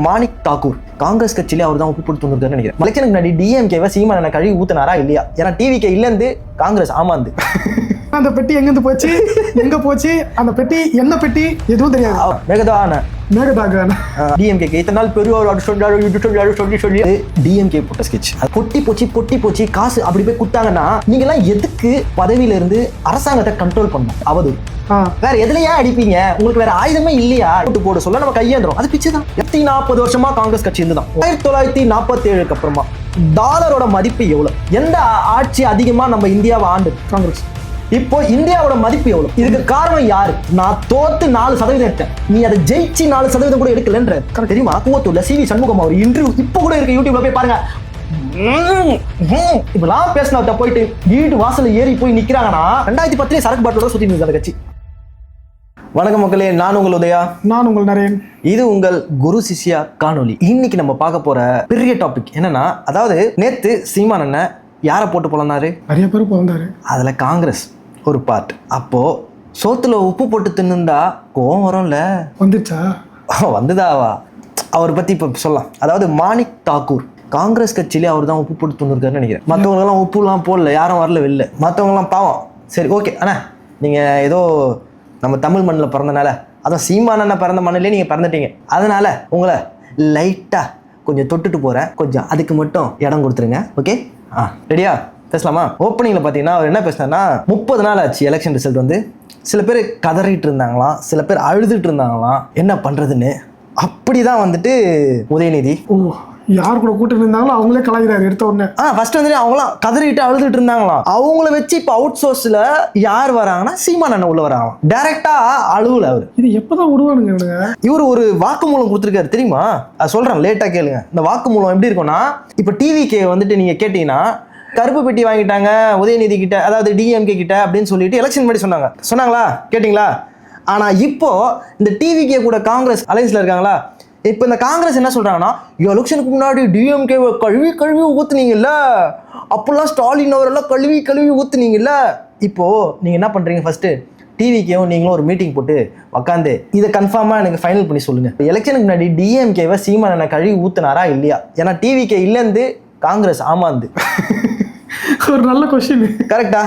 மாணிக் தாக்கூர் காங்கிரஸ் கட்சியிலே அவர் தான் ஒப்பு போட்டு தந்துருக்காருன்னு நினைக்கிறேன். எலெக்ஷனுக்கு முன்னாடி டிஎம்கேவை சீமானனை கழுவி ஊத்துனாரா இல்லையா? ஏன்னா டிவிகே இல்லைந்து காங்கிரஸ் ஆமாந்து. அந்த பெட்டி எங்கேருந்து போச்சு, எங்க போச்சு, அந்த பெட்டி என்ன பெட்டி எதுவும் தெரியாது. மேகதான டிஎம்கே இத்தனை நாள் பெரிய சொல்லி டிஎம்கே போட்ட ஸ்கெட்ச் பொட்டி போச்சு காசு அப்படி போய் கொடுத்தாங்கன்னா நீங்க எல்லாம் எதுக்கு பதவியில இருந்து அரசாங்கத்தை கண்ட்ரோல் பண்ணும்? அவதூறு. வேற எதுலயா அடிப்பீங்க? உங்களுக்கு வேற ஆயுதமே இல்லையா? போட சொல்ல நம்ம கையேந்துறோம். அது பிச்சு தான். 40 வருஷமா காங்கிரஸ் கட்சி இருந்துதான். 1947 அப்புறமா டாலரோட மதிப்பு எவ்வளவு? எந்த ஆட்சி அதிகமா நம்ம இந்தியாவை ஆண்டு? காங்கிரஸ். இப்போ இந்தியாவோட மதிப்பு எவ்வளவு? இதுக்கு காரணம் யாரு? நான் தோத்து 4% எடுத்தேன், நீ அதை ஜெயிச்சு 4% கூட எடுக்கலன்ற தெரியுமா? கூவத்தூர்ல சிவி சண்முகம் அவர் இன்டர்வியூ இப்ப கூட இருக்கு, யூடியூப்ல போய் பாருங்க. இப்பெல்லாம் பேசினவர்கிட்ட போயிட்டு வீட்டு வாசல்ல ஏறி போய் நிக்கிறாங்கன்னா 2010 சரக்கு பாட்டோட சுத்தி நிற்கிற கட்சி. வணக்கம் மக்களே, நான் உங்கள் உதயா. நான் உங்கள் நரேன். இது உங்கள் குரு சிஷ்யா காணொலி. இன்னைக்கு நம்ம பார்க்க போற பெரிய டாபிக் என்னன்னா, அதாவது நேத்து சீமான் அண்ணன் யாரை போட்டு போலனாரு? நிறைய பேர் போந்தாரு. அதுல காங்கிரஸ் ஒரு பார்ட். அப்போ சோத்துல உப்பு போட்டு தின்னுந்தா கோவம் வரும்ல. வந்துச்சா? வந்துதாவா? அவரை பத்தி இப்ப சொல்லலாம். அதாவது மாணிக் தாக்கூர் காங்கிரஸ் கட்சியிலே அவர் தான் உப்பு போட்டு தின்னுருக்காருன்னு நினைக்கிறேன். மற்றவங்க எல்லாம் உப்புலாம் போடல, யாரும் வரல வெளில. மற்றவங்க எல்லாம் பாவம். சரி, ஓகே அண்ணா, நீங்க ஏதோ நம்ம தமிழ் மண்ணில் பிறந்தனால, அதான் சீமானண்ண பிறந்த மண்ணிலே நீங்கள் பிறந்துட்டீங்க, அதனால உங்களை லைட்டாக கொஞ்சம் தொட்டுட்டு போகிறேன், கொஞ்சம் அதுக்கு மட்டும் இடம் கொடுத்துருங்க. ஓகே, ரெடியா? பேசலாமா? ஓப்பனிங்கில் பார்த்தீங்கன்னா அவர் என்ன பேசினார்னா, 30 நாள் ஆச்சு எலெக்ஷன் ரிசல்ட் வந்து. சில பேர் கதறிட்டு இருந்தாங்களாம், சில பேர் அழுதுட்டு இருந்தாங்களாம், என்ன பண்ணுறதுன்னு. அப்படி தான் வந்துட்டு உதயநிதி யார் கூட கூட்டு இருந்தாங்களோ அவங்களே கலாய்கிறாரு எடுத்த உடனே. ஃபர்ஸ்ட் வந்துட்டு அவங்களாம் கதறிட்டு அழுதுட்டு இருந்தாங்களாம். அவங்கள வச்சு இப்போ அவுட் சோர்ஸ்ல யார் வராங்கன்னா சீமான் அண்ணன் உள்ள வராங்க. டைரக்டா அழுவல அவரு. இது எப்பதான் விடுவானுங்க இவரு? ஒரு வாக்குமூலம் கொடுத்துருக்காரு தெரியுமா? அது சொல்றேன், லேட்டா கேளுங்க. இந்த வாக்குமூலம் எப்படி இருக்கும்னா, இப்போ டிவிகே வந்துட்டு நீங்க கேட்டீங்கன்னா, கருப்பு பெட்டி வாங்கிட்டாங்க உதயநிதி கிட்ட, அதாவது டிஎம்கே கிட்ட அப்படின்னு சொல்லிட்டு எலெக்ஷன் முன்னாடி சொன்னாங்களா? கேட்டீங்களா? ஆனா இப்போ இந்த டிவிகே கூட காங்கிரஸ் அலைன்ஸ்ல இருக்காங்களா? இப்போ இந்த காங்கிரஸ் என்ன சொல்றாங்கன்னா, எலெக்ஷனுக்கு முன்னாடி டிஎம்கே கழுவி ஊத்துனீங்கல்ல, அப்பெல்லாம் ஸ்டாலின் அவரெல்லாம் கழுவி ஊத்துனீங்கல்ல. இப்போ நீங்க என்ன பண்றீங்க? ஃபர்ஸ்ட் டிவிகேவும் நீங்களும் ஒரு மீட்டிங் போட்டு உட்காந்து இதை கன்ஃபார்மா எனக்கு ஃபைனல் பண்ணி சொல்லுங்க. எலெக்ஷனுக்கு முன்னாடி டிஎம்கேவை சீமானனை கழுவி ஊத்துனாரா இல்லையா? ஏன்னா டிவிகே இல்லைந்து காங்கிரஸ் ஆமாந்து. ஒரு நல்ல கொஸ்டின். கரெக்டா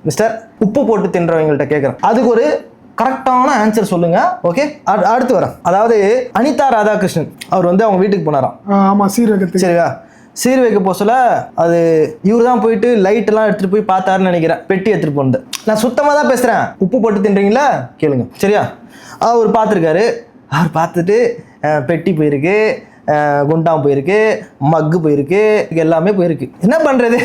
மிஸ்டர்? உப்பு போட்டு தின்றவங்கள்ட்ட கேட்குறேன், அதுக்கு ஒரு கரெக்டான ஆன்சர் சொல்லுங்க. ஓகே, அடுத்து வரேன். அதாவது அனிதா ராதாகிருஷ்ணன் அவர் வந்து அவங்க வீட்டுக்கு போனாராம். ஆமா, சீர்வைக்கு. சரியா? சீர்வைக்க போக சொல்ல அது இவர் தான் போயிட்டு லைட் எல்லாம் எடுத்துட்டு போய் பார்த்தாருன்னு நினைக்கிறேன், பெட்டி எடுத்துட்டு போனது. நான் சுத்தமா தான் பேசுறேன். உப்பு போட்டு தின்றீங்களா கேளுங்க, சரியா? அவர் பார்த்துருக்காரு. அவர் பார்த்துட்டு பெட்டி போயிருக்கு, குண்டாம் போயிருக்கு, மக்கு போயிருக்கு, எல்லாமே போயிருக்கு. என்ன பண்றது?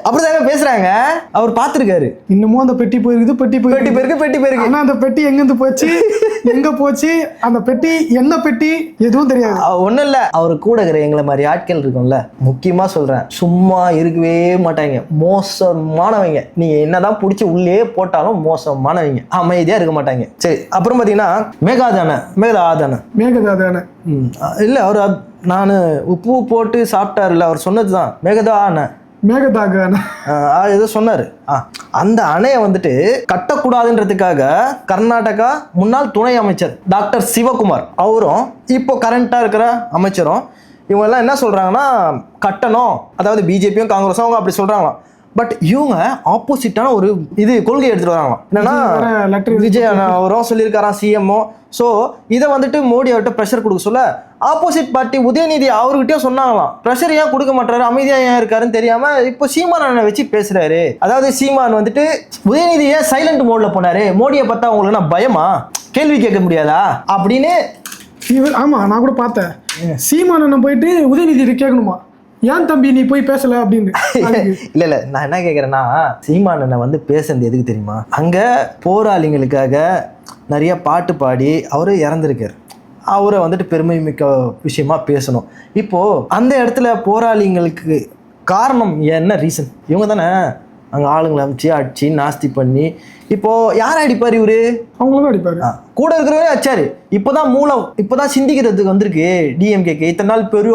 அப்படிதாங்க பேசுறாங்க. அவர் பார்த்துருக்காரு. இன்னமும் அந்த பெட்டி போயிருக்கு, பெட்டி போயிருக்கு. ஆனா அந்த பெட்டி எங்கிருந்து போச்சு, எங்க போச்சு, அந்த பெட்டி என்ன பெட்டி எதுவும் தெரியாது. ஒண்ணும் இல்ல, அவரு கூட இருக்கிற எங்களை மாதிரி ஆட்கள் இருக்கும்ல, முக்கியமா சொல்றேன், சும்மா இருக்கவே மாட்டாங்க, மோசமானவங்க. நீங்க என்னதான் பிடிச்சி உள்ளே போட்டாலும் மோசமானவங்க, அமைதியா இருக்க மாட்டாங்க. சரி, அப்புறம் பாத்தீங்கன்னா மேகதாதான இல்ல, அவரு நான் உப்பு போட்டு சாப்பிட்டாருல்ல, அவர் சொன்னதுதான் மேகதாக ஏதோ சொன்னாரு. அந்த அணையை வந்துட்டு கட்டக்கூடாதுன்றதுக்காக கர்நாடகா முன்னாள் துணை அமைச்சர் டாக்டர் சிவகுமார் அவரும் இப்போ கரண்டா இருக்கிற அமைச்சரும் இவங்க எல்லாம் என்ன சொல்றாங்கன்னா, கட்டணும். அதாவது பிஜேபியும் காங்கிரஸும் அவங்க அப்படி சொல்றாங்களாம். பட் இவங்க ஆப்போசிட்டான ஒரு கொள்கை எடுத்துட்டு வராங்களாம். என்னன்னா, விஜய் அவரும் சொல்லியிருக்காராம், சிஎம்ஓ. ஸோ இதை வந்துட்டு மோடி அவர்கிட்ட ப்ரெஷர் கொடுக்க சொல்ல, ஆப்போசிட் பார்ட்டி உதயநிதி அவர்கிட்டயும் சொன்னாங்களாம், ப்ரெஷர் ஏன் கொடுக்க மாட்டாரு, அமைதியா ஏன் இருக்காருன்னு தெரியாம இப்போ சீமான் வச்சு பேசுறாரு. அதாவது சீமான் வந்துட்டு உதயநிதி ஏன் சைலண்ட் மோட்ல போனாரு, மோடியை பார்த்தா உங்களுக்கு நான் பயமா, கேள்வி கேட்க முடியாதா அப்படின்னு. ஆமா, நான் கூட பார்த்தேன். சீமான் போயிட்டு உதயநிதி கேட்கணுமா, ஏன் தம்பி நீ போய் பேசல அப்படின்னு. இல்ல நான் என்ன கேக்குறேன்னா, சீமான் வந்து பேசுறது எதுக்கு தெரியுமா? அங்க போராளிகளுக்காக நிறைய பாட்டு பாடி அவரு இறந்துருக்காரு. அவரை வந்துட்டு பெருமை மிக்க விஷயமா பேசணும். இப்போ அந்த இடத்துல போராளிங்களுக்கு காரணம் என்ன ரீசன்? இவங்க தானே அங்கே ஆளுங்களை அமைச்சு அடிச்சு நாஸ்தி பண்ணி. இப்போ யார் அடிப்பார்? இவரு அவங்களும் அடிப்பாரு, கூட இருக்கிறவரே அச்சாரு. இப்போதான் மூலம், இப்போதான் சிந்திக்கிறதுக்கு வந்திருக்கு டிஎம்கேக்கு. இத்தனை நாள் பெரிய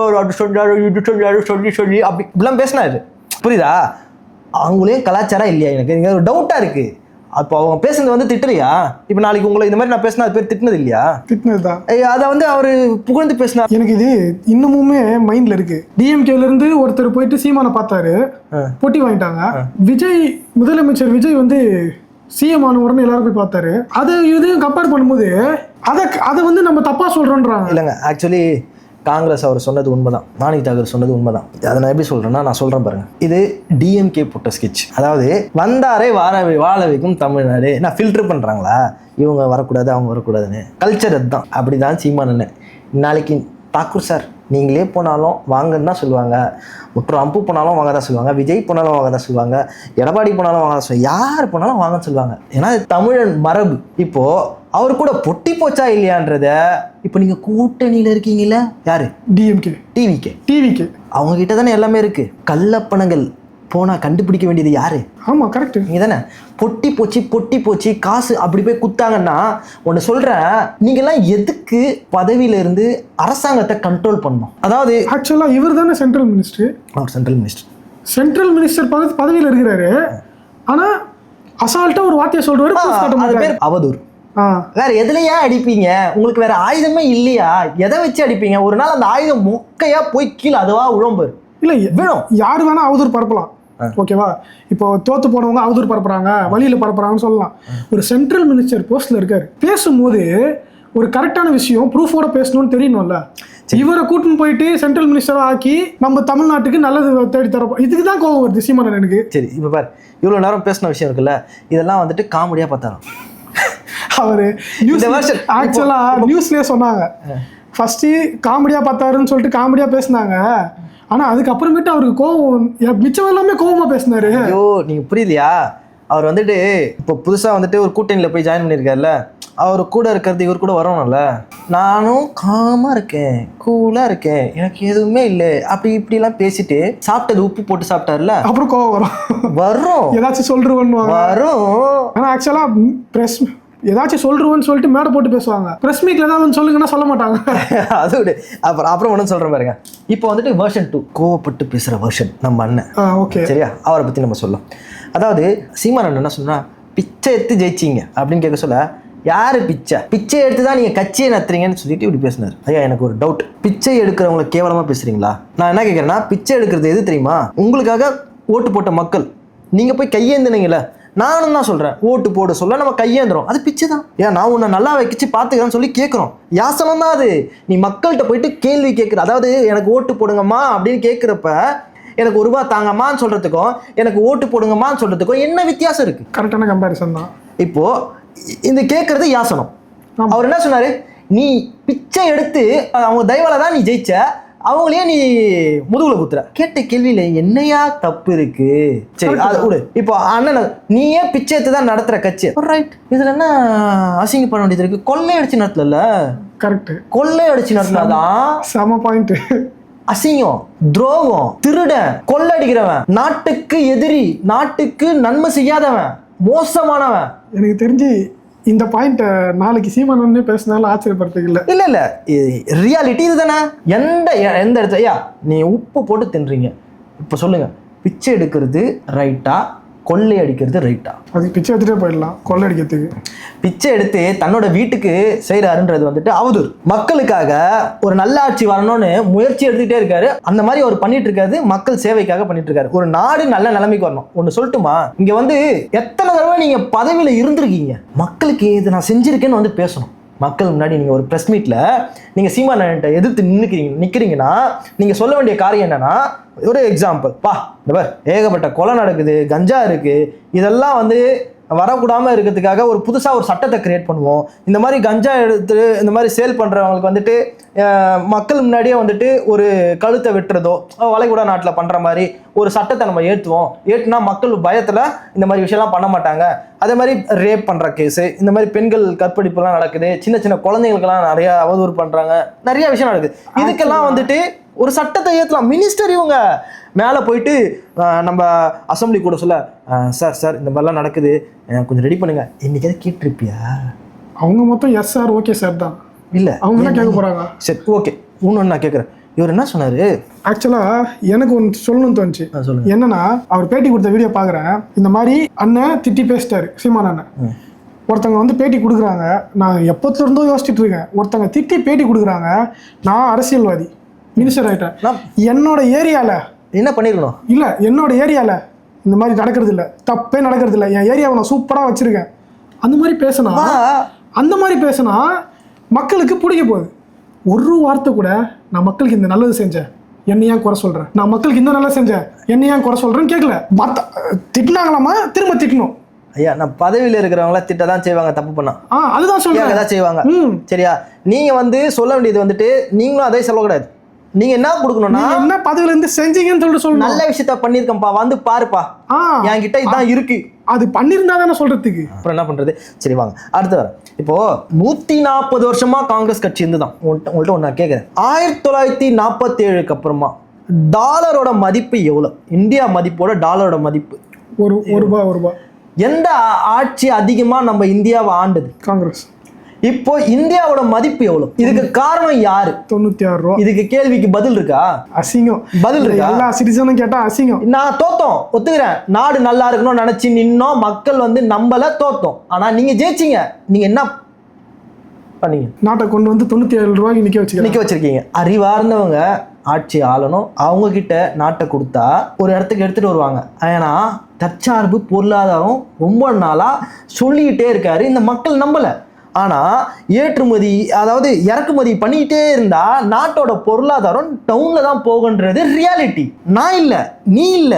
சொல்லி அப்படி இப்படிலாம் பேசினாரு. புரியுதா? அவங்களே கலாச்சாரம் இல்லையா? எனக்கு ஒரு டவுட்டா இருக்கு. அப்போ அவங்க பேசுனது வந்து திட்டுறியா? இப்போ நாளைக்கு உங்களை இந்த மாதிரி நான் பேசினா அது பேர் திட்டினது இல்லையா? திட்டினதுதான். அதை வந்து அவர் புகழ்ந்து பேசினா. எனக்கு இது இன்னமுமே மைண்ட்ல இருக்கு. டிஎம்கேல இருந்து ஒருத்தர் போயிட்டு சீமானை பார்த்தாரு, போட்டி வாங்கிட்டாங்க. விஜய், முதலமைச்சர் விஜய் வந்து சிஎம் ஆன உடனே எல்லாரும் போய் பார்த்தாரு. அதை இதையும் கம்பேர் பண்ணும்போது அதை வந்து நம்ம தப்பா சொல்றோன்றாங்க. இல்லைங்க, ஆக்சுவலி காங்கிரஸ் அவர் சொன்னது உண்மைதான், மாணிக் தாகூர் சொன்னது உண்மைதான். அதை நான் எப்படி சொல்கிறேன்னா, நான் சொல்கிறேன் பாருங்க. இது டிஎம்கே போட்ட ஸ்கெட்ச். அதாவது வந்தாரே வாழ வைக்கும் தமிழ்நாடு. நான் ஃபில்டர் பண்ணுறாங்களா, இவங்க வரக்கூடாது அவங்க வரக்கூடாதுன்னு. கல்ச்சர் அதுதான். அப்படி தான் சீமானு. நாளைக்கு தாக்கூர் சார் நீங்களே போனாலும் வாங்கன்னு தான் சொல்லுவாங்க, ட்ரம்ப் போனாலும் வாங்க தான் சொல்லுவாங்க, விஜய் போனாலும் வாங்க தான் சொல்லுவாங்க, எடப்பாடி போனாலும் வாங்க தான் சொல்லுவாங்க, யார் போனாலும் வாங்கன்னு சொல்லுவாங்க. ஏன்னா இது தமிழன் மரபு. இப்போது அவர் கூட பொட்டி போச்சா இல்லையான்றத இப்போ நீங்கள் கூட்டணியில் இருக்கீங்கள, யாரு? டிஎம்கே, டிவிகே அவங்க கிட்ட தானே எல்லாமே இருக்கு. கள்ளப்பணங்கள் போனால் கண்டுபிடிக்க வேண்டியது யாரு? ஆமாம், கரெக்ட். நீங்கள் தானே. பொட்டி போச்சு காசு அப்படி போய் குத்தாங்கன்னா ஒன்று சொல்கிறேன், நீங்கள்லாம் எதுக்கு பதவியிலேருந்து அரசாங்கத்தை கண்ட்ரோல் பண்ணணும்? அதாவது ஆக்சுவலாக இவர் தானே சென்ட்ரல் மினிஸ்டர். அவர் சென்ட்ரல் மினிஸ்டர் பதவியில் இருக்கிறாரு. ஆனால் அசால்ட்டாக ஒரு வார்த்தையை சொல்கிறாரு, பேர் அவதூறு. வேற எதுலையா அடிப்பீங்க? உங்களுக்கு வேற ஆயுதமே இல்லையா? எதை வச்சு அடிப்பீங்க? ஒரு நாள் அந்த ஆயுதம் மொக்கையா போய் கீழே அதுவா உழம்பு இல்லை, விழும். யாரு வேணா அவதூறு பரப்பலாம், ஓகேவா? இப்போ தோத்து போனவங்க அவதூறு பரப்புறாங்க, வழியில பரப்புறாங்கன்னு சொல்லலாம். ஒரு சென்ட்ரல் மினிஸ்டர் போஸ்ட்ல இருக்காரு, பேசும்போது ஒரு கரெக்டான விஷயம் ப்ரூஃபோட பேசணும்னு தெரியணும்ல. இவரை கூட்டின்னு போயிட்டு சென்ட்ரல் மினிஸ்டரா ஆக்கி நம்ம தமிழ்நாட்டுக்கு நல்லது தேடி தரப்போம். இதுக்கு தான் கோவம் வருது சீமானன் எனக்கு. சரி, இப்போ பாரு, இவ்வளோ நேரம் பேசின விஷயம் இருக்குல்ல, இதெல்லாம் வந்துட்டு காமெடியா பார்த்தாலும் அவரு ஆக்சுவலா நியூஸ்லயே சொன்னாங்க. ஃபர்ஸ்ட் காமெடியா பார்த்தாருன்னு சொல்லிட்டு காமெடியா பேசினாங்க. ஆனா அதுக்கப்புறமேட்டு அவருக்கு கோவம், மிச்சம் எல்லாமே கோவமா பேசினாரு. ஐயோ, நீங்க புரியலையா? அவர் வந்துட்டு இப்போ புதுசா வந்துட்டு ஒரு கூட்டணியில போய் ஜாயின் பண்ணியிருக்காருல்ல, அவர் கூட இருக்கிறது இவர் கூட வரணும்ல. நானும் காமா இருக்கேன், கூலா இருக்கேன், எனக்கு எதுவுமே இல்லை, அப்படி இப்படிலாம் பேசிட்டு சாப்பிட்டது உப்பு போட்டு சாப்பிட்டாருல, அப்புறம் கோவம் வரும். ஏதாச்சும் சொல்றேன்னு வரும். ஆனா ஆக்சுவலா பிரஸ் ஏதாச்சும் சொல்றோன்னு சொல்லிட்டு மேடை போட்டு பேசுவாங்க. பிரஸ் மீட்ல ஏதாவது சொல்லுங்கன்னா சொல்ல மாட்டாங்க. அது விடு. அப்புறம் ஒன்றும் சொல்றேன் பாருங்க. இப்போ வந்துட்டு வெர்ஷன் 2 கோவப்பட்டு பேசுற வெர்ஷன் நம்ம அண்ணன். ஓகே, சரியா? அவரை பத்தி நம்ம சொல்லலாம். அதாவது சீமானன் என்ன சொன்னா, பிச்சை எடுத்து ஜெயிச்சிங்க அப்படின்னு கேட்க சொல்ல, யாரு பிச்சை எடுத்து தான் நீங்க கட்சியை நடத்துறீங்கன்னு சொல்லிட்டு இப்படி பேசினார். ஐயா, எனக்கு ஒரு டவுட். பிச்சை எடுக்கிறவங்களை கேவலமா பேசுறீங்களா? நான் என்ன கேட்கறேன்னா, பிச்சை எடுக்கிறது எது தெரியுமா? உங்களுக்காக ஓட்டு போட்ட மக்கள், நீங்க போய் கையேந்தினீங்களே, நானும் தான் சொல்றேன், ஓட்டு போட சொல்ல நம்ம கையேந்துறோம், அது பிச்சை தான். ஏன் நான் உன்னை நல்லா வச்சு பார்த்துக்கிறேன்னு சொல்லி கேட்குறோம். யாசனம் தான் அது. நீ மக்கள்கிட்ட போயிட்டு கேள்வி கேட்குற, அதாவது எனக்கு ஓட்டு போடுங்கம்மா அப்படின்னு கேட்குறப்ப எனக்கு ஒரு ரூபா தாங்கம்மான்னு சொல்றதுக்கும் எனக்கு ஓட்டு போடுங்கம்மான்னு சொல்றதுக்கும் என்ன வித்தியாசம் இருக்கு? கரெக்டான கம்பேரிசன் தான். இப்போ இந்த கேட்கறது யாசனம். அவர் என்ன சொன்னாரு, நீ பிச்சை எடுத்து அவங்க தயவால தான் நீ ஜெயிச்ச, அவங்களே நீ முதுகுல குத்துற. கேட்ட கேள்வியில என்னையா தப்பு இருக்கு? சரி, அது விடு. இப்போ அண்ணன் நீயே பிச்சை எடுத்து தான் நடத்துற கட்சி, ரைட். இதுல என்ன அசிங்கப்பட வேண்டியது இருக்கு? கொள்ளை அடிச்சு நடத்தல. கரெக்ட், கொள்ளை அடிச்சு நடத்தினாதான் சம பாயிண்ட். அசிங்கம், துரோகம், திருடன், கொள்ளடிக்கிறவன், நாட்டுக்கு எதிரி, நாட்டுக்கு நன்மை செய்யாதவன், மோசமானவன். எனக்கு தெரிஞ்சு இந்த பாயிண்ட் நாளைக்கு சீமானே பேசினாலும் ஆச்சரியப்படுறதுக்கு இல்ல ரியாலிட்டி இதுதானே. எந்த இடத்துல நீ உப்பு போட்டு தின்றீங்க, இப்ப சொல்லுங்க, பிச்சை எடுக்கிறது ரைட்டா, கொள்ளை அடிக்கிறது ரைட்டா? அதுக்கு பிச்சை எடுத்துட்டே போயிடலாம். கொள்ளை அடிக்கிறதுக்கு பிச்சை எடுத்து தன்னோட வீட்டுக்கு செய்யறாருன்றது வந்துட்டு அவதூறு. மக்களுக்காக ஒரு நல்ல ஆட்சி வரணும்னு முயற்சி எடுத்துக்கிட்டே இருக்காரு. அந்த மாதிரி அவர் பண்ணிட்டு இருக்காரு, மக்கள் சேவைக்காக பண்ணிட்டு இருக்காரு. ஒரு நாடு நல்ல நிலைமைக்கு வரணும். ஒன்னு சொல்லட்டுமா, இங்க வந்து எத்தனை தடவை நீங்க பதவியில இருந்திருக்கீங்க, மக்களுக்கு இது நான் செஞ்சிருக்கேன்னு வந்து பேசணும். மக்கள் முன்னாடி நீங்க ஒரு பிரஸ் மீட்ல நீங்க சீமானன்ட்ட எதிர்த்து நிக்கிறீங்கன்னா நீங்க சொல்ல வேண்டிய காரியம் என்னன்னா, ஒரு எக்ஸாம்பிள் பா, இந்த பார் ஏகப்பட்ட கொலை நடக்குது, கஞ்சா இருக்கு, இதெல்லாம் வந்து வரக்கூடாம இருக்கிறதுக்காக ஒரு புதுசா ஒரு சட்டத்தை கிரியேட் பண்ணுவோம். இந்த மாதிரி கஞ்சா எடுத்து இந்த மாதிரி சேல் பண்றவங்களுக்கு வந்துட்டு மக்கள் முன்னாடியே வந்துட்டு ஒரு கழுத்தை வெட்டுறதோ வளைகுடா நாட்டில் பண்ற மாதிரி ஒரு சட்டத்தை நம்ம ஏற்றுனா மக்கள் பயத்துல இந்த மாதிரி விஷயம்லாம் பண்ண மாட்டாங்க. அதே மாதிரி ரேப் பண்ற கேஸு, இந்த மாதிரி பெண்கள் கற்பழிப்புலாம் நடக்குது, சின்ன சின்ன குழந்தைங்களுக்கெல்லாம் நிறைய அவதூறு பண்றாங்க, நிறைய விஷயம் நடக்குது. இதுக்கெல்லாம் வந்துட்டு ஒரு சட்டத்தை ஏற்றலாம். மினிஸ்டர் இவங்க மேலே போயிட்டு நம்ம அசம்பிளி கூட சொல்ல, சார் இந்த மாதிரிலாம் நடக்குது, கொஞ்சம் ரெடி பண்ணுங்க, இன்னைக்கு கேட்டிருப்பியா? அவங்க மொத்தம் எஸ் சார் ஓகே சார் தான். இல்லை அவங்க என்ன கேட்க போறாங்க? சரி ஓகே, இன்னொன்று நான் கேட்குறேன், இவர் என்ன சொன்னாரு? ஆக்சுவலா எனக்கு ஒன்று சொல்லணும்னு தோணுச்சு. சொல்லுங்க. என்னன்னா, அவர் பேட்டி கொடுத்த வீடியோ பார்க்குறேன். இந்த மாதிரி அண்ணன் திட்டி பேசிட்டாரு, சீமான் அண்ணன். ஒருத்தவங்க வந்து பேட்டி கொடுக்குறாங்க. நான் எப்போத்துல இருந்தோ யோசிச்சுட்டு இருக்கேன், ஒருத்தவங்க திட்டி பேட்டி கொடுக்குறாங்க. நான் அரசியல்வாதி, மினிஸ்டர் ஆகிட்டேன். என்னோட ஏரியாவில் என்ன பண்ணிருக்கணும்? இல்லை, என்னோட ஏரியாவில் இந்த மாதிரி நடக்கிறது இல்லை, தப்பே நடக்கிறது இல்லை, என் ஏரியாவை நான் சூப்பராக வச்சுருக்கேன். அந்த மாதிரி பேசினா மக்களுக்கு பிடிக்க போகுது. ஒரு வார்த்தை கூட நான் மக்களுக்கு இந்த நல்லது செஞ்சேன், என்னை ஏன் குறை சொல்கிறேன், நான் மக்களுக்கு இந்த நல்லது செஞ்சேன், என்னை ஏன் குறை சொல்கிறேன்னு கேட்கல. திட்டினாங்களாமா, திரும்ப திட்டணும். ஐயா, நான் பதவியில் இருக்கிறவங்கள திட்டதான் செய்வாங்க, தப்பு பண்ணா. அதுதான் சொல்றேன், அதான் செய்வாங்க. சரியா? நீங்க வந்து சொல்ல வேண்டியது வந்துட்டு நீங்களும் அதே சொல்லக்கூடாது. நீங்க என்ன கொடுக்கணும்னா, என்ன பதவியில இருந்து செஞ்சீங்கன்னு சொல்லிட்டு சொல்லணும். நல்ல விஷயத்த பண்ணிருக்கேன்ப்பா, வந்து பாருப்பா, என்கிட்ட இதான் இருக்கு. அது பண்ணிருந்தா தானே சொல்றதுக்கு. அப்புறம் என்ன பண்றது? சரி வாங்க அடுத்து வர. இப்போ 140 வருஷமா காங்கிரஸ் கட்சி இருந்துதான். உங்கள்கிட்ட ஒன்று நான் கேட்குறேன், 1947க்கு அப்புறமா டாலரோட மதிப்பு எவ்வளோ? இந்தியா மதிப்போட டாலரோட மதிப்பு ஒரு ரூபாய். எந்த ஆட்சி அதிகமா நம்ம இந்தியாவை ஆண்டது? காங்கிரஸ். இப்போ இந்தியாவோட மதிப்பு எவ்வளவு? இதுக்கு காரணம் யாரு? 96 ரூபா. இதுக்கு கேள்விக்கு பதில் இருக்கா? அசிங்கம். பதில் இருக்கா? எல்லா சிட்டிசனும் கேட்டா அசிங்கம். நான் தோத்தோம், ஒத்துக்கிறேன். நாடு நல்லா இருக்கணும்னு நினைச்சு நின்னோம், மக்கள் வந்து நம்பல, தோத்தோம். ஆனா நீங்க ஜெயிச்சீங்க. நீங்க என்ன பண்ணீங்க? நாட்டை கொண்டு வந்து 97 ரூபாய்க்கு நிக்க வச்சிருக்கீங்க. அறிவார்ந்தவங்க ஆட்சி ஆளணும், அவங்க கிட்ட நாட்டை கொடுத்தா ஒரு இடத்துக்கு எடுத்துட்டு வருவாங்க. ஏன்னா தற்சார்பு பொருளாதாரம் ரொம்ப நாளா சொல்லிக்கிட்டே இருக்காரு, இந்த மக்கள் நம்பல. ஆனா ஏற்றுமதி, அதாவது இறக்குமதி பண்ணிக்கிட்டே இருந்தா நாட்டோட பொருளாதாரம் டவுன்ல தான் போகுன்றது ரியாலிட்டி. நான் இல்ல, நீ இல்ல,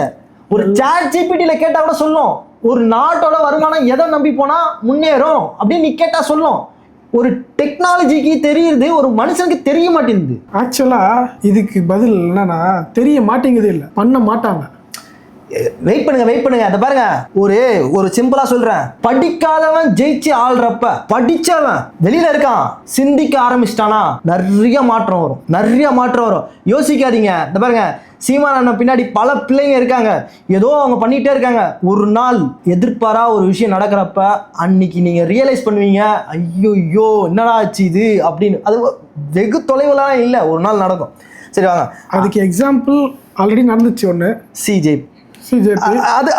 ஒரு ChatGPT கேட்டா கூட சொல்லும், ஒரு நாட்டோட வருமானம் எதை நம்பி போனா முன்னேறும் அப்படின்னு நீ கேட்டா சொல்லும். ஒரு டெக்னாலஜிக்கு தெரியுது, ஒரு மனுஷனுக்கு தெரிய மாட்டேங்குது. ஆக்சுவலா இதுக்கு பதில் என்னன்னா, தெரிய மாட்டேங்குது இல்லை, பண்ண மாட்டாங்க. வெயிட் பண்ணுங்க. அதை பாருங்க, ஒரு சிம்பிளா சொல்றேன். படிக்காதவன் ஜெயிச்சு ஆள்றப்ப படிச்சவன் வெளியில இருக்கான், சிந்திக்க ஆரம்பிச்சிட்டானா நிறைய மாற்றம் வரும். யோசிக்காதீங்க. இந்த பாருங்க, சீமான் அண்ணன் பின்னாடி பல பிள்ளைங்க இருக்காங்க, ஏதோ அவங்க பண்ணிட்டே இருக்காங்க. ஒரு நாள் எதிர்பாரா ஒரு விஷயம் நடக்கிறப்ப அன்னைக்கு நீங்க ரியலைஸ் பண்ணுவீங்க, ஐயோ என்னடா ஆச்சு இது அப்படின்னு. அது வெகு தொலைவுலாம் இல்லை, ஒரு நாள் நடக்கும். சரி வாங்க, அதுக்கு எக்ஸாம்பிள் ஆல்ரெடி நடந்துச்சு ஒன்று, சிஜேபி.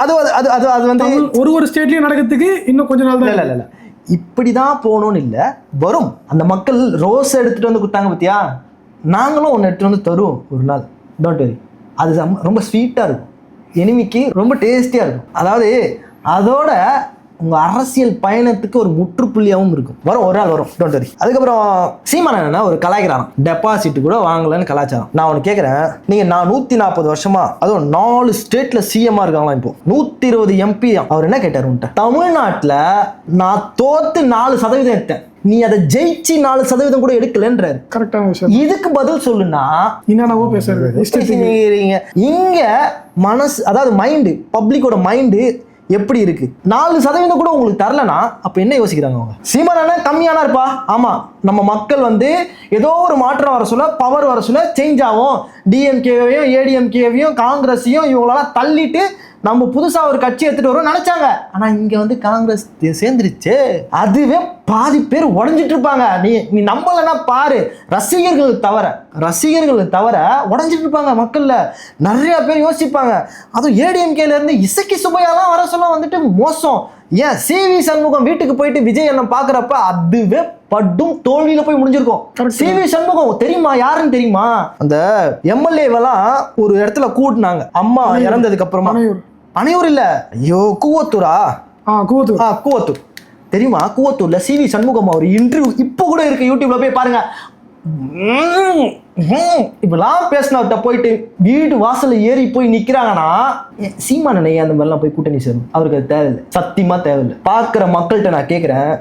அது வந்து ஒரு ஸ்டேட்லயும் நடக்கிறதுக்கு இன்னும் கொஞ்ச நாள் தான். இல்ல இப்படிதான் போகணும்னு இல்லை, வரும். அந்த மக்கள் ரோஸ் எடுத்துட்டு வந்து கொடுத்தாங்க பத்தியா, நாங்களும் ஒன்று எடுத்துட்டு வந்து தருவோம் ஒரு நாள். Don't worry. அது ரொம்ப ஸ்வீட்டா இருக்கும், எனிமிக்கு ரொம்ப டேஸ்டியா இருக்கும். அதாவது அதோட உங்க அரசியல் பயணத்துக்கு ஒரு முற்றுப்புள்ளியாகவும் இருக்கும். ஒரு நாள் வரும், டோன்ட் வரி. அதுக்கப்புறம் சீமான் என்னன்னா ஒரு கலாய்க்கிறான், டெபாசிட் கூட வாங்கலன்னு கலாச்சாரம். நான் ஒன்று கேட்குறேன், நீங்க 140 வருஷமா, அதுவும் 4 ஸ்டேட்ல சிஎம்மா இருக்காங்களாம், இப்போ 120 MP. அவர் என்ன கேட்டார் உன்ட்ட, தமிழ்நாட்டில் நான் தோத்து 4% எடுத்தேன், நீ அதை ஜெயிச்சு 4% கூட எடுக்கலன்றாரு. கரெக்டான விஷயம். இதுக்கு பதில் சொல்லுனா என்னவோ பேசுறீங்க. இங்க மனசு, அதாவது மைண்டு, பப்ளிக்கோட மைண்டு எப்படி இருக்கு? 4% கூட உங்களுக்கு தரலனா அப்ப என்ன யோசிக்கிறாங்க அவங்க? சீமான் கம்மியானா இருப்பா, ஆமா நம்ம மக்கள் வந்து ஏதோ ஒரு மாற்றம் வர சொல்ல, பவர் வர சொல்ல சேஞ்ச் ஆகும். டிஎம்கேவையும் ஏடிஎம்கேவையும் காங்கிரஸையும் இவங்களெல்லாம் தள்ளிட்டு நம்ம புதுசா ஒரு கட்சி எடுத்துட்டு வரோம் நினைச்சாங்க. ஆனா இங்க வந்து காங்கிரஸ் சேர்ந்துருச்சு, அதுவே பாதி பேர் உடஞ்சிட்டு இருப்பாங்க. நீ நம்பலன்னா பாரு, ரசிகர்கள் தவிர உடஞ்சிட்டு இருப்பாங்க மக்கள்ல. நிறைய பேர் யோசிப்பாங்க. அதுவும் ஏடிஎம்கேல இருந்து இசக்கி சுபையாலாம் வர சொல்ல வந்துட்டு மோசம். ஏன் சிவி சண்முகம் வீட்டுக்கு போயிட்டு விஜய் என்ன பாக்குறப்ப அதுவே படும் தோல்வியில போய் முடிஞ்சிருக்கும். சிவி சண்முகம் தெரியுமா, யாருன்னு தெரியுமா? அந்த எம்எல்ஏவெல்லாம் ஒரு இடத்துல கூட்டினாங்க அம்மா இறந்ததுக்கு அப்புறமா. அணையூர் இல்ல, ஐயோ கூவத்தூரா? கூவத்தூர் தெரியுமா? கூவத்தூர்ல சிவி சண்முகம் ஒரு இன்டர்வியூ இப்போ கூட இருக்கு, யூடியூப்ல போய் பாருங்க. இப்பெல்லாம் பேசினவர்கிட்ட போயிட்டு வீடு வாசல்ல ஏறி போய் நிக்கிறாங்கன்னா, சீமான் அந்த மாதிரிலாம் போய் கூட்டணி சேரும், அவருக்கு அது தேவையில்லை, சத்தியமா தேவையில்லை. பாக்குற மக்கள்கிட்ட நான் கேட்கிறேன்,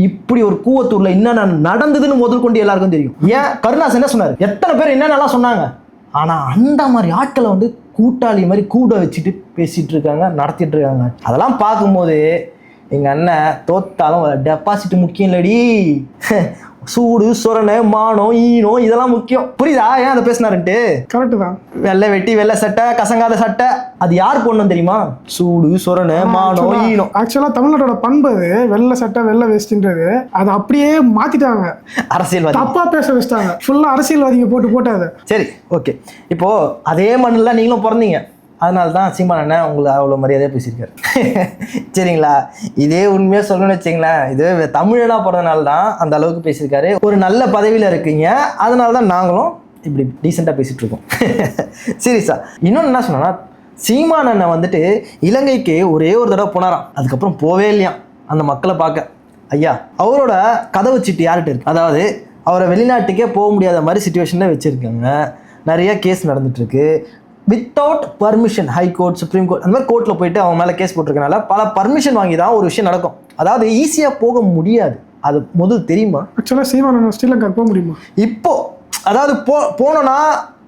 இப்படி ஒரு கூவத்தூர்ல என்னென்ன நடந்ததுன்னு முதல் கொண்டு எல்லாருக்கும் தெரியும். ஏன் கருணாஸ் என்ன சொன்னாரு, எத்தனை பேர் என்னென்னலாம் சொன்னாங்க. ஆனா அந்த மாதிரி ஆட்களை வந்து கூட்டாளி மாதிரி கூட வச்சுட்டு பேசிட்டு இருக்காங்க, நடத்திட்டு இருக்காங்க. அதெல்லாம் பார்க்கும்போது எங்க அண்ணன் தோத்தாலும் டெபாசிட் முக்கியம் இல்லடி, சூடு சொரணை மானம் ஈனம் இதெல்லாம் முக்கியம். புரியுதா ஏன் அதை பேசினாருன்ட்டு? கரெக்டு தான். வெள்ளை வெட்டி வெள்ளை சட்டை கசங்காத சட்டை அது யார் போடணும் தெரியுமா? சூடு சொரணை மானம் ஈனம். ஆக்சுவலா தமிழ்நாட்டோட பண்பு அது வெள்ளை சட்டை வெள்ளை வேஸ்ட்ன்றது. அதை அப்படியே மாத்திட்டாங்க, அரசியல்வாதி தப்பா பேச வச்சிட்டாங்க. ஃபுல்லா அரசியல்வாதிங்க போட்டு அதை. சரி ஓகே, இப்போ அதே மண்ணில் நீங்களும் பிறந்தீங்க, அதனால தான் சீமான் அண்ணன் உங்களை அவ்வளோ மரியாதையாக பேசியிருக்காரு. சரிங்களா? இதே உண்மையாக சொல்லணும்னு வச்சிங்களேன், இது தமிழனா போகிறதுனால தான் அந்த அளவுக்கு பேசியிருக்காரு. ஒரு நல்ல பதவியில் இருக்கீங்க, அதனால தான் நாங்களும் இப்படி டீசெண்டாக பேசிகிட்டு இருக்கோம். சீரியஸா இன்னொன்று என்ன சொன்னா, சீமான் அண்ணன் வந்துட்டு இலங்கைக்கு ஒரே ஒரு தடவை போனாராம், அதுக்கப்புறம் போவே இல்லையாம் அந்த மக்களை பார்க்க. ஐயா, அவரோட கதவு சீட்டு யார்கிட்ட இருக்கு? அதாவது அவரை வெளிநாட்டுக்கே போக முடியாத மாதிரி சுச்சுவேஷனில் வச்சுருக்காங்க. நிறைய கேஸ் நடந்துட்டுருக்கு without permission. High court, supreme court அந்த மாதிரி கோர்ட்டில் போயிட்டு அவங்க மேலே கேஸ் போட்டிருக்கனால பல பர்மிஷன் வாங்கி தான் ஒரு விஷயம் நடக்கும். அதாவது ஈஸியாக போக முடியாது, அது முதல் தெரியுமா? ஆக்சுவலாக சீமான் ஸ்ரீலங்கா போக முடியுமா இப்போ? அதாவது போனோன்னா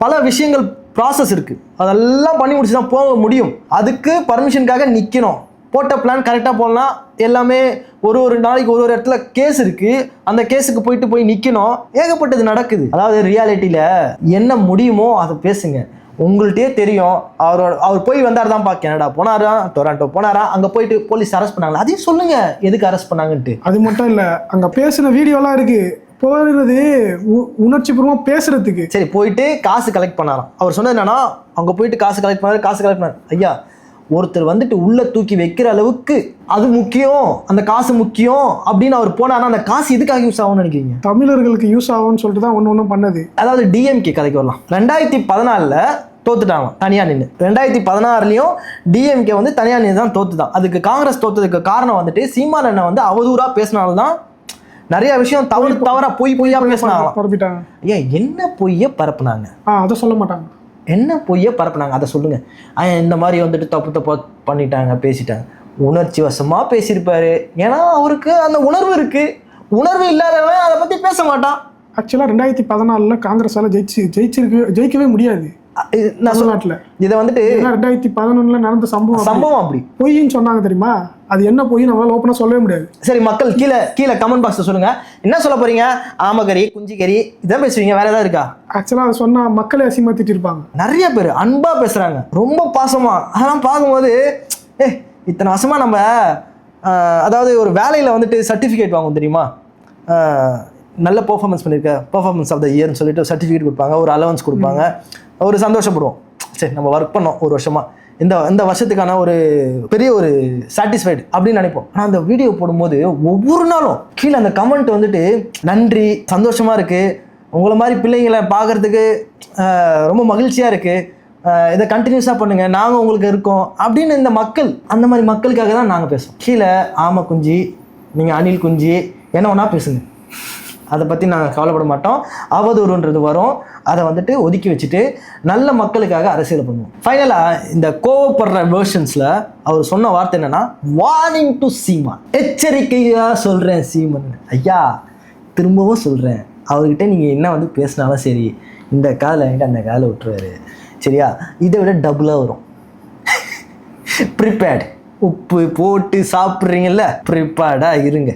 பல விஷயங்கள் ப்ராசஸ் இருக்குது, அதெல்லாம் பண்ணி முடிச்சு தான் போக முடியும். அதுக்கு பர்மிஷனுக்காக நிற்கணும். போட்ட பிளான் கரெக்டாக போடலாம். எல்லாமே ஒரு நாளைக்கு ஒரு இடத்துல கேஸ் இருக்குது, அந்த கேஸுக்கு போய் நிற்கணும். ஏகப்பட்டது நடக்குது. அதாவது ரியாலிட்டியில் என்ன முடியுமோ அதை பேசுங்க. உங்கள்கிட்டயே தெரியும். அவர் போய் வந்தார் தான் கனடா போனாரா, டொராண்டோ போனாரா, அங்கே போயிட்டு போலீஸ் அரெஸ்ட் பண்ணாங்களா, அதையும் சொல்லுங்க எதுக்கு அரெஸ்ட் பண்ணாங்கன்ட்டு. அது மட்டும் இல்லை, அங்கே பேசின வீடியோலாம் இருக்கு, போகிறது உணர்ச்சி பூர்வமாக பேசுறதுக்கு. சரி, போயிட்டு காசு கலெக்ட் பண்ணாராம். அவர் சொன்னது என்னன்னா, அங்கே போயிட்டு காசு கலெக்ட் பண்ணார். ஐயா, ஒருத்தர் வந்துட்டு உள்ள தூக்கி வைக்கிற அளவுக்கு அது முக்கியம், அந்த காசு முக்கியம் அப்படின்னு அவர் போனாருன்னா அந்த காசு எதுக்காக யூஸ் ஆகும்னு நினைக்கிறீங்க? தமிழர்களுக்கு யூஸ் ஆகும்னு சொல்லிட்டு தான் ஒன்று பண்ணது. அதாவது டிஎம்கே கதைக்கு வரலாம். 2014 தோத்துட்டாங்க தனியாக நின்று. 2016 டிஎம்கே வந்து தனியாக நின்று தான் தோத்துதான். அதுக்கு காங்கிரஸ் தோத்ததுக்கு காரணம் வந்துட்டு சீமான் அண்ணன் வந்து அவதூறாக பேசினால்தான். நிறைய விஷயம் தவறா பொய்யா பேசினாங்க. ஏன் என்ன பொய்ய பரப்புனாங்க? அதை சொல்ல மாட்டாங்க. என்ன பொய்ய பரப்புனாங்க அதை சொல்லுங்க. இந்த மாதிரி வந்துட்டு தப்பு பண்ணிட்டாங்க, பேசிட்டாங்க. உணர்ச்சி வசமாக பேசியிருப்பாரு. ஏன்னா அவருக்கு அந்த உணர்வு இருக்கு. உணர்வு இல்லாதவன் அதை பற்றி பேச மாட்டான். ஆக்சுவலாக 2014 காங்கிரஸால ஜெயிக்கவே முடியாது தமிழ்நாட்டில். இதை வந்துட்டு 2011 நடந்த சம்பவம் அப்படி பொய்ன்னு சொன்னாங்க தெரியுமா? அது என்ன பொய் நம்மளால ஓப்பனாக சொல்லவே முடியாது. சரி, மக்கள் கீழே கமெண்ட் பாக்ஸில் சொல்லுங்க, என்ன சொல்ல போறீங்க? ஆமகரி, குஞ்சிகரி இதான் பேசுவீங்க, வேற ஏதாவது இருக்கா? ஆக்சுவலாக அதை சொன்னா மக்களே அசிங்கமாத்திட்டு இருப்பாங்க. நிறைய பேர் அன்பா பேசுறாங்க, ரொம்ப பாசமா. அதெல்லாம் பார்க்கும்போது இத்தனை வருஷமா நம்ம அதாவது ஒரு வேலையில் வந்துட்டு சர்டிஃபிகேட் வாங்குவோம் தெரியுமா? நல்ல பெர்ஃபார்மன்ஸ் பண்ணியிருக்க, பெர்ஃபார்மன்ஸ் ஆஃப் த இயர்னு சொல்லிட்டு சர்டிஃபிகேட் கொடுப்பாங்க, ஒரு அலவன்ஸ் கொடுப்பாங்க, ஒரு சந்தோஷப்படுவோம். சரி, நம்ம ஒர்க் பண்ணோம் ஒரு வருஷமா, இந்த வருஷத்துக்கான ஒரு பெரிய ஒரு சாட்டிஸ்ஃபைடு அப்படின்னு நினைப்போம். ஆனால் அந்த வீடியோ போடும்போது ஒவ்வொரு நாளும் கீழே அந்த கமெண்ட் வந்துட்டு நன்றி, சந்தோஷமாக இருக்குது, உங்களை மாதிரி பிள்ளைங்களை பார்க்குறதுக்கு ரொம்ப மகிழ்ச்சியாக இருக்குது, இதை கண்டினியூஸாக பண்ணுங்கள், நாங்கள் உங்களுக்கு இருக்கோம் அப்படின்னு. இந்த மக்கள், அந்த மாதிரி மக்களுக்காக தான் நாங்கள் பேசுவோம். கீழே ஆமை குஞ்சு, நீங்கள் அணில் குஞ்சு, என்ன வேணா பேசுங்க, அதை பற்றி நாங்கள் கவலைப்பட மாட்டோம். அவதூறுன்றது வரும், அதை வந்துட்டு ஒதுக்கி வச்சுட்டு நல்ல மக்களுக்காக அரசியல் பண்ணுவோம். ஃபைனலாக இந்த கோவப்படுற வேர்ஷன்ஸில் அவர் சொன்ன வார்த்தை என்னன்னா, வார்னிங் டு சீமான், எச்சரிக்கையாக சொல்கிறேன் சீமான் ஐயா, திரும்பவும் சொல்கிறேன், அவர்கிட்ட நீங்கள் என்ன வந்து பேசினாலும் சரி, இந்த காதில் வாங்கிட்டு அந்த காதில் விட்டுருவாரு, சரியா? இதை விட டபுளாக வரும். ப்ரிப்பேர்டு, உப்பு போட்டு சாப்பிட்றீங்கல்ல, ப்ரிப்பேர்டாக இருங்க.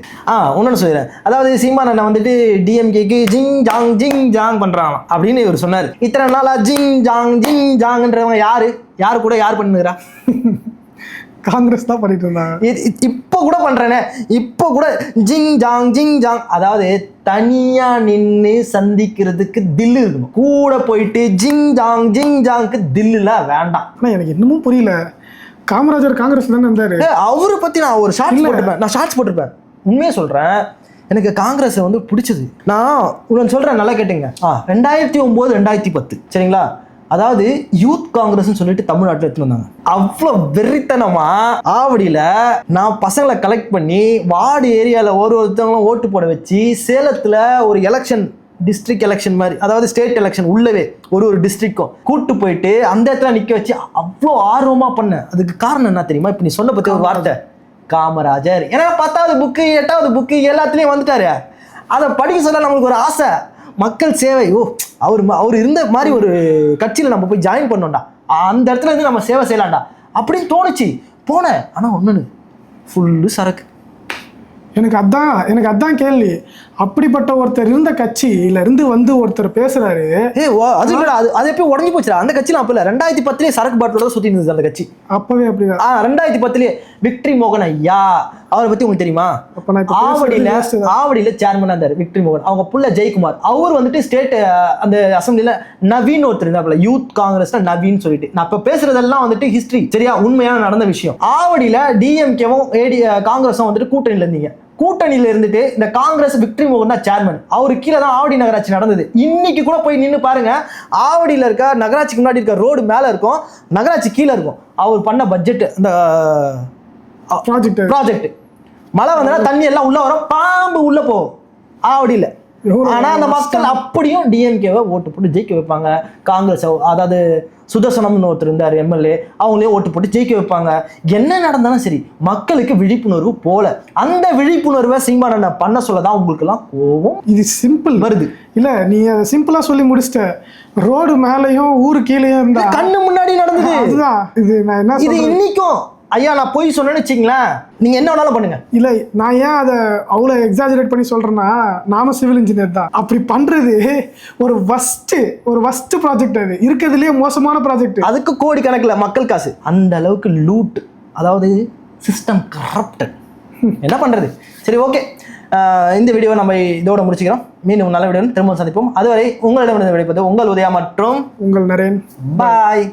ஒன்று சொல்லிடுறேன். அதாவது சீமான் அண்ணன் வந்துட்டு டிஎம்கேக்கு ஜிங் ஜாங் பண்ணுறாங்க அப்படின்னு இவர் சொன்னார். இத்தனை நாளாக ஜிங் ஜாங்ன்றவங்க யார் கூட யார் பண்ணுறா? காங்கிரஸ் தான் பண்ணிட்டு இருந்தாங்க. இப்போ கூட பண்ணுறேனே, இப்போ கூட ஜிங் ஜாங். அதாவது தனியாக நின்று சந்திக்கிறதுக்கு தில்லு இருக்கணும், கூட போயிட்டு ஜிங் ஜாங்க்கு தில்லுலாம் வேண்டாம். ஆனால் எனக்கு இன்னமும் புரியல, காமராஜர் காங்கிரஸ் தானே இருந்தாரு. அவரை பற்றி நான் ஒரு ஷார்ட்ஸ் போட்டிருப்பேன். உண்மையாக சொல்கிறேன், எனக்கு காங்கிரஸை வந்து பிடிச்சது. நான் உன்னை சொல்கிறேன், நல்லா கேட்டுங்க. 2009 2010 சரிங்களா? அதாவது யூத் காங்கிரஸ்ன்னு சொல்லிட்டு தமிழ்நாட்டில் எடுத்துட்டு வந்தாங்க. அவ்வளோ வெறித்தனமா ஆவடியில் நான் பசங்களை கலெக்ட் பண்ணி வார்டு ஏரியாவில் ஒருத்தவங்களும் ஓட்டு போட வச்சு, சேலத்தில் ஒரு எலெக்ஷன், டிஸ்ட்ரிக்ட் எலெக்ஷன் மாதிரி, அதாவது ஸ்டேட் எலெக்ஷன் உள்ளவே ஒரு டிஸ்ட்ரிக்டும் கூட்டு போயிட்டு அந்த இடத்துல நிற்க வச்சு அவ்வளோ ஆர்வமாக பண்ணேன். அதுக்கு காரணம் என்ன தெரியுமா? இப்போ நீ சொன்ன பற்றி ஒரு வார்த்தை, காமராஜர். ஏன்னா 10வது புக்கு 8வது புக்கு எல்லாத்துலேயும் வந்துட்டாரு. அதை படிக்க சொல்ல நம்மளுக்கு ஒரு ஆசை, மக்கள் சேவை. அவர் இருந்த மாதிரி ஒரு கட்சியில் நம்ம போய் ஜாயின் பண்ணோம்டா, அந்த இடத்துல இருந்து நம்ம சேவை செய்யலாம்டா அப்படின்னு தோணுச்சு. போனேன், ஆனால் ஒன்று ஃபுல்லு சரக்கு. எனக்கு அதான் கேள்வி. அப்படிப்பட்ட ஒருத்தர் இருந்த கட்சியில இருந்து வந்து ஒருத்தர் பேசுறாரு. அது இல்லடா, அது எப்பயும் உடஞ்சி போச்சுடா. அந்த கட்சியில அப்ப இல்ல, 2010 சரக்கு பாட்டிலோட சுத்தி இருந்தது அந்த கட்சி. அப்பவே அப்படிதான். 2010 விக்டரி மோகன் ஐயா அவரை பத்தி உங்களுக்கு தெரியுமா? ஆவடியில சேர்மனா இருந்தாரு விக்டரி மோகன். அவங்க புள்ள ஜெயக்குமார், அவர் வந்துட்டு ஸ்டேட் அந்த அசம்பிளில நவீன் ஒருத்தர் இருந்தாப்புல, யூத் காங்கிரஸ்ல நவீன் சொல்லிட்டு. நான் இப்ப பேசுறதெல்லாம் வந்துட்டு ஹிஸ்டரி, சரியா, உண்மையான நடந்த விஷயம். ஆவடியில டிஎம்கேவும் காங்கிரஸும் வந்துட்டு கூட்டணியில இருந்தீங்க. கூட்டணியில இருந்துட்டு இந்த காங்கிரஸ் விக்டரி மோகன் தான் சேர்மன். அவரு கீழே தான் ஆவடி நகராட்சி நடந்தது. இன்னைக்கு கூட போய் நின்று பாருங்க, ஆவடியில இருக்க நகராட்சிக்கு முன்னாடி இருக்க ரோடு மேல இருக்கும், நகராட்சி கீழே இருக்கும். அவர் பண்ண பட்ஜெட் இந்த ப்ராஜெக்ட் மழை வந்தா தண்ணி எல்லாம் உள்ள வரும், பாம்பு உள்ள போகும் ஆவடியில. ஆனா அந்த மக்கள் அப்படியும் டிஎம்கேவை ஓட்டு போட்டு ஜெயிக்க வைப்பாங்க. காங்கிரஸ், அதாவது சுதர்சனம்னு ஒருத்தர் இருந்தார் எம்எல்ஏ, அவங்களே ஓட்டு போட்டு ஜெயிக்க வைப்பாங்க. என்ன நடந்தாலும் சரி, மக்களுக்கு விழிப்புணர்வு போல. அந்த விழிப்புணர்வை சீமானண்ண பண்ண சொல்லதான் உங்களுக்கு எல்லாம் கோவம். இது சிம்பிள் வருது இல்ல, நீ சிம்பிளா சொல்லி முடிச்சிட்ட. ரோடு மேலையும் ஊரு கீழேயும் இருந்தா கண்ணு முன்னாடி நடந்தது. அதுதான் இது. நான் என்ன இது இன்னைக்கும் ஐயா நான் போய் சொன்னேன்னு வச்சுங்களேன், நீங்க என்ன வேணாலும் பண்ணுங்க. இல்ல, நான் ஏன் அதை அவ்வளவு எக்ஸாஜரேட் பண்ணி சொல்றேன்னா, நாம சிவில் இன்ஜினியர் தான். அப்படி பண்றது ஒரு வஸ்ட் ப்ராஜெக்ட், அது இருக்கிறதுலயே மோசமான ப்ராஜெக்ட். அதுக்கு கோடி கணக்கில் மக்கள் காசு, அந்த அளவுக்கு லூட், அதாவது சிஸ்டம் கரப்டட். என்ன பண்றது? சரி, ஓகே, இந்த வீடியோவை நம்ம இதோட முடிச்சுக்கிறோம். மீண்டும் நல்ல வீடியோ திரும்ப சந்திப்போம். அதுவரை உங்களிடம் விடைபெறுவது உங்கள் உதயா மற்றும் உங்கள் நரேன். பாய்.